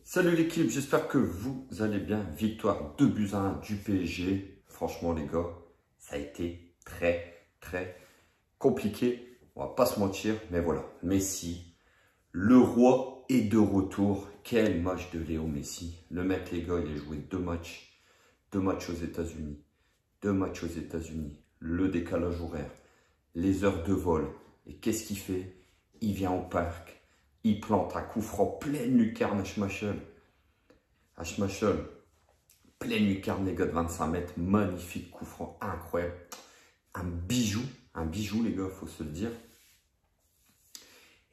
Salut l'équipe, j'espère que vous allez bien. Victoire 2-1 du PSG. Franchement les gars, ça a été très compliqué. On va pas se mentir, mais voilà. Messi, le roi est de retour. Quel match de Léo Messi. Le mec les gars, il a joué deux matchs. Deux matchs aux États-Unis. Deux matchs aux États-Unis. Le décalage horaire. Les heures de vol. Et qu'est-ce qu'il fait? Il vient au parc. Il plante un coup franc pleine lucarne à Schmeichel. Pleine lucarne, les gars, de 25 mètres. Magnifique coup franc, incroyable. Un bijou, les gars, faut se le dire.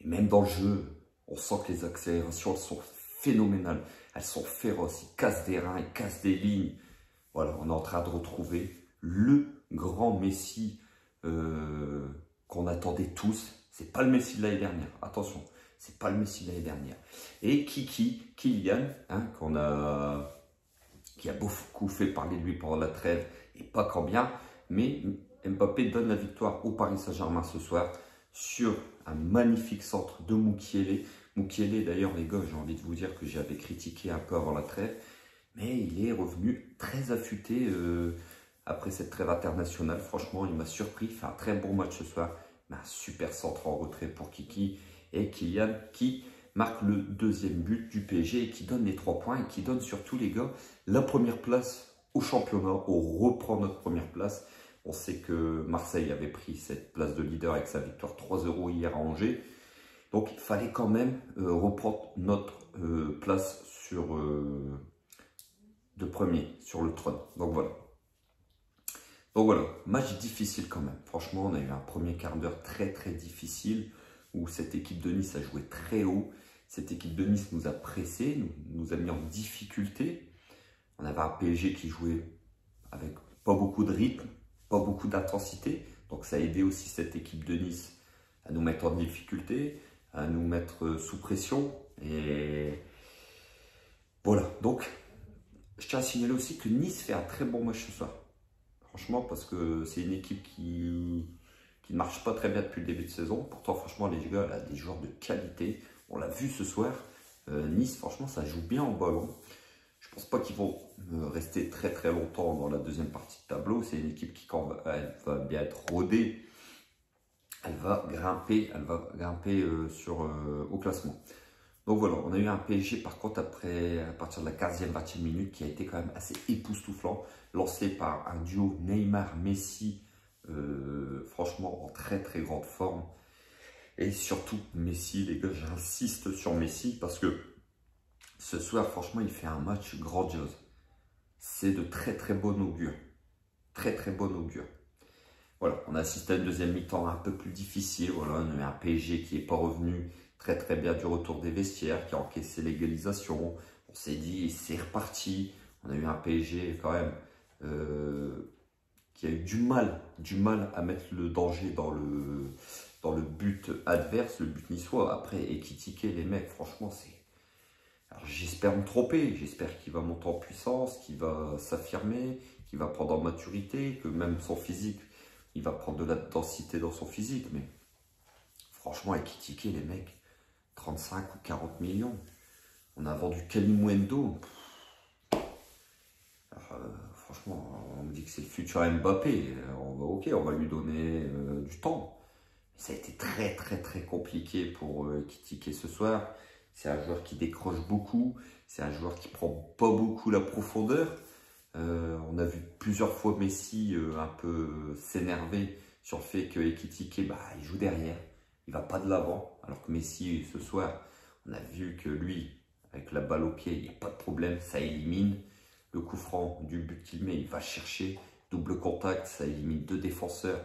Et même dans le jeu, on sent que les accélérations, elles sont phénoménales. Elles sont féroces. Ils cassent des reins, ils cassent des lignes. Voilà, on est en train de retrouver le grand Messi qu'on attendait tous. C'est pas le Messi de l'année dernière. Attention, c'est pas le Messi de l'année dernière. Et Kylian, hein, qui a beaucoup fait parler de lui pendant la trêve, et pas quand bien, mais Mbappé donne la victoire au Paris Saint-Germain ce soir sur un magnifique centre de Mukiele. Mukiele, d'ailleurs, les gars, j'ai envie de vous dire que j'avais critiqué un peu avant la trêve, mais il est revenu très affûté après cette trêve internationale. Franchement, il m'a surpris. Il fait un très bon match ce soir. Mais un super centre en retrait pour Kiki et Kylian qui marque le deuxième but du PSG et qui donne les 3 points et qui donne surtout, les gars, la première place au championnat. On reprend notre première place. On sait que Marseille avait pris cette place de leader avec sa victoire 3-0 hier à Angers. Donc, il fallait quand même reprendre notre place de premier sur le trône. Donc voilà, match difficile quand même. Franchement, on a eu un premier quart d'heure très difficile où cette équipe de Nice a joué très haut. Cette équipe de Nice nous a pressés, nous a mis en difficulté. On avait un PSG qui jouait avec pas beaucoup de rythme, pas beaucoup d'intensité. Donc ça a aidé aussi cette équipe de Nice à nous mettre en difficulté, à nous mettre sous pression. Et voilà, donc je tiens à signaler aussi que Nice fait un très bon match ce soir. Franchement, parce que c'est une équipe qui ne marche pas très bien depuis le début de saison. Pourtant, franchement, les gars, elle a des joueurs de qualité. On l'a vu ce soir. Nice, franchement, ça joue bien au ballon. Je pense pas qu'ils vont rester très longtemps dans la deuxième partie de tableau. C'est une équipe qui, quand elle va bien être rodée, elle va grimper au classement. Donc voilà, on a eu un PSG par contre à partir de la 15e, 20e minute qui a été quand même assez époustouflant, lancé par un duo Neymar-Messi, franchement en très grande forme. Et surtout Messi, les gars, j'insiste sur Messi parce que ce soir, franchement, il fait un match grandiose. C'est de très bon augure. Très bon augure. Voilà, on a assisté à une deuxième mi-temps un peu plus difficile. Voilà, on a eu un PSG qui n'est pas revenu très bien du retour des vestiaires, qui a encaissé l'égalisation. On s'est dit, c'est reparti. On a eu un PSG quand même qui a eu du mal à mettre le danger dans le but adverse, le but niçois. Après, équitiquer les mecs, franchement, c'est... Alors j'espère me tromper, j'espère qu'il va monter en puissance, qu'il va s'affirmer, qu'il va prendre en maturité, que même son physique, il va prendre de la densité dans son physique. Mais franchement, équitiquer les mecs, 35 ou 40 millions. On a vendu Kalimundo. Franchement, on me dit que c'est le futur Mbappé. On va lui donner du temps. Ça a été très compliqué pour Ekitike ce soir. C'est un joueur qui décroche beaucoup. C'est un joueur qui prend pas beaucoup la profondeur. On a vu plusieurs fois Messi un peu s'énerver sur le fait que Ekitike, il joue derrière. Il va pas de l'avant. Alors que Messi, ce soir, on a vu que lui, avec la balle au pied, il n'y a pas de problème. Ça élimine. Le coup franc du but qu'il met, il va chercher. Double contact, ça élimine 2 défenseurs.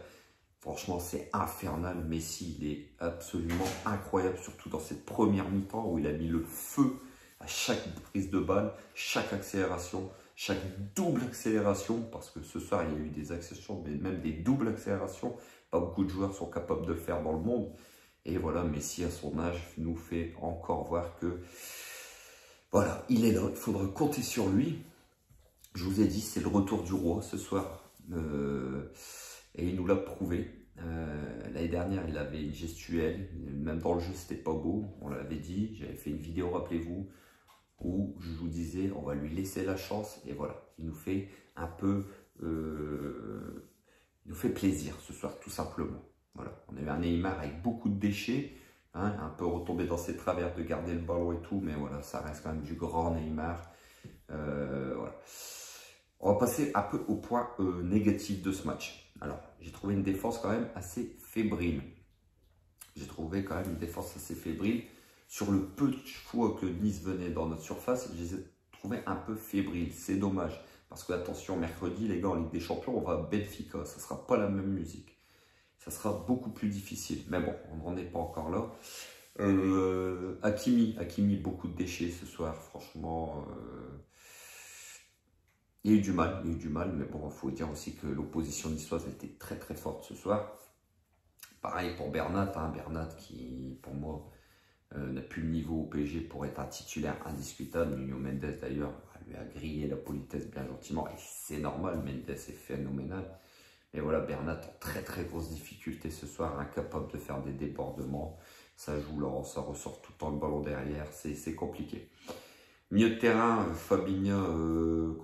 Franchement, c'est infernal. Messi, il est absolument incroyable, surtout dans cette première mi-temps où il a mis le feu à chaque prise de balle, chaque accélération, chaque double accélération, parce que ce soir, il y a eu des accélérations, mais même des doubles accélérations. Pas beaucoup de joueurs sont capables de le faire dans le monde. Et voilà, Messi, à son âge, nous fait encore voir que, voilà, il est là. Il faudra compter sur lui. Je vous ai dit, c'est le retour du roi ce soir. Et il nous l'a prouvé. L'année dernière, il avait une gestuelle. Même dans le jeu, c'était pas beau. On l'avait dit. J'avais fait une vidéo, rappelez-vous, où je vous disais, on va lui laisser la chance. Et voilà, il nous fait un peu... il nous fait plaisir ce soir, tout simplement. Voilà, on a eu un Neymar avec beaucoup de déchets, hein, un peu retombé dans ses travers de garder le ballon et tout, mais voilà, ça reste quand même du grand Neymar. Voilà. On va passer un peu au point négatif de ce match. Alors, j'ai trouvé une défense quand même assez fébrile. J'ai trouvé quand même une défense assez fébrile. Sur le peu de fois que Nice venait dans notre surface, je les ai trouvés un peu fébriles. C'est dommage. Parce que, attention, mercredi, les gars, en Ligue des Champions, on va à Benfica. Ça ne sera pas la même musique. Ça sera beaucoup plus difficile. Mais bon, on n'en est pas encore là. Hakimi, beaucoup de déchets ce soir. Franchement, il y a eu du mal. Mais bon, il faut dire aussi que l'opposition niçoise était très très forte ce soir. Pareil pour Bernat. Bernat qui, pour moi, n'a plus le niveau au PSG pour être un titulaire indiscutable. Nuno Mendes, d'ailleurs, lui a grillé la politesse bien gentiment. Et c'est normal, Mendes est phénoménal. Mais voilà, Bernat en très très grosse difficulté ce soir, incapable de faire des débordements. Ça joue là, ça ressort tout le temps le ballon derrière, c'est compliqué. Milieu de terrain, Fabinho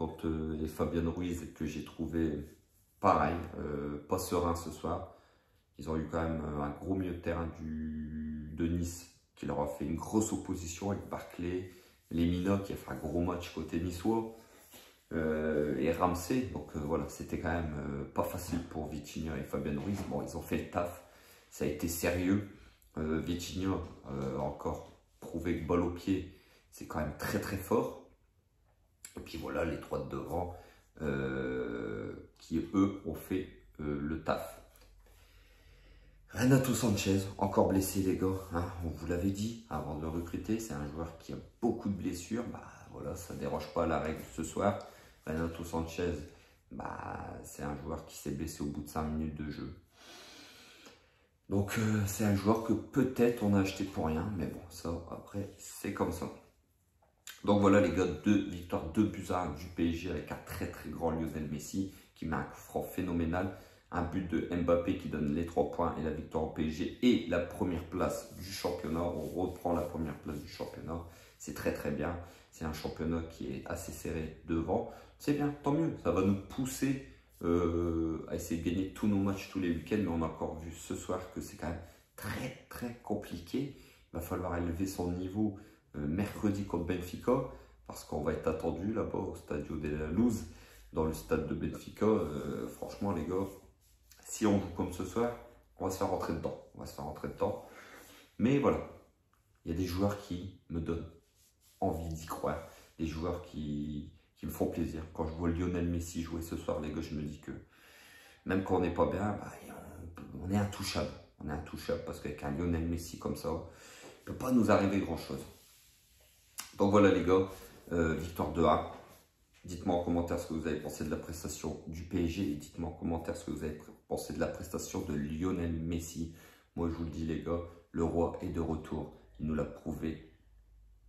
et Fabian Ruiz que j'ai trouvé pareil, pas serein ce soir. Ils ont eu quand même un gros milieu de terrain de Nice qui leur a fait une grosse opposition avec Barclay, Lemina qui a fait un gros match côté niçois. Et Ramsey, donc voilà, c'était quand même pas facile pour Vitinha et Fabian Ruiz. Bon, ils ont fait le taf, ça a été sérieux. Vitinha a encore prouvé que balle au pied, c'est quand même très très fort. Et puis voilà, les trois de devant qui eux ont fait le taf. Renato Sanchez, encore blessé les gars, hein, on vous l'avait dit avant de le recruter, c'est un joueur qui a beaucoup de blessures, bah voilà, ça ne déroge pas à la règle ce soir. Renato Sanchez, bah, c'est un joueur qui s'est blessé au bout de 5 minutes de jeu. Donc c'est un joueur que peut-être on a acheté pour rien, mais bon, ça après c'est comme ça. Donc voilà les gars, 2 victoires, 2 buts à 1 du PSG avec un très très grand Lionel Messi qui met un coup franc phénoménal. Un but de Mbappé qui donne les 3 points et la victoire au PSG et la première place du championnat. On reprend la première place du championnat. C'est très très bien. C'est un championnat qui est assez serré devant. C'est bien, tant mieux. Ça va nous pousser à essayer de gagner tous nos matchs tous les week-ends. Mais on a encore vu ce soir que c'est quand même très très compliqué. Il va falloir élever son niveau mercredi contre Benfica. Parce qu'on va être attendu là-bas au Stadio de la Luz. Dans le stade de Benfica. Franchement les gars, si on joue comme ce soir, on va se faire rentrer dedans. Mais voilà, il y a des joueurs qui me donnent envie d'y croire. Des joueurs qui me font plaisir. Quand je vois Lionel Messi jouer ce soir, les gars, je me dis que même quand on n'est pas bien, bah, on est intouchable. On est intouchable parce qu'avec un Lionel Messi comme ça, il ne peut pas nous arriver grand-chose. Donc voilà les gars, victoire 2-1. Dites-moi en commentaire ce que vous avez pensé de la prestation du PSG et dites-moi en commentaire ce que vous avez pensé de la prestation de Lionel Messi. Moi, je vous le dis les gars, le roi est de retour. Il nous l'a prouvé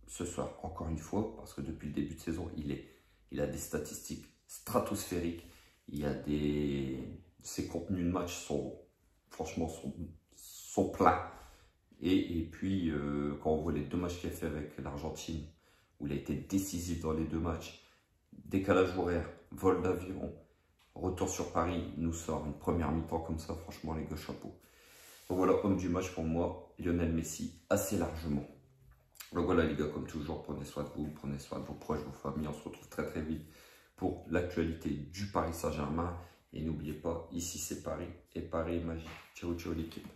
ce soir, encore une fois, parce que depuis le début de saison, il a des statistiques stratosphériques. Ses contenus de match franchement, sont pleins. Et puis, quand on voit les 2 matchs qu'il a fait avec l'Argentine, où il a été décisif dans les 2 matchs, décalage horaire, vol d'avion, retour sur Paris, il nous sort une première mi-temps comme ça, franchement les gars, chapeau. Donc voilà, homme du match pour moi, Lionel Messi, assez largement. Donc voilà les gars, comme toujours, prenez soin de vous, prenez soin de vos proches, vos familles, on se retrouve très très vite pour l'actualité du Paris Saint-Germain. Et n'oubliez pas, ici c'est Paris et Paris est magique. Ciao ciao l'équipe.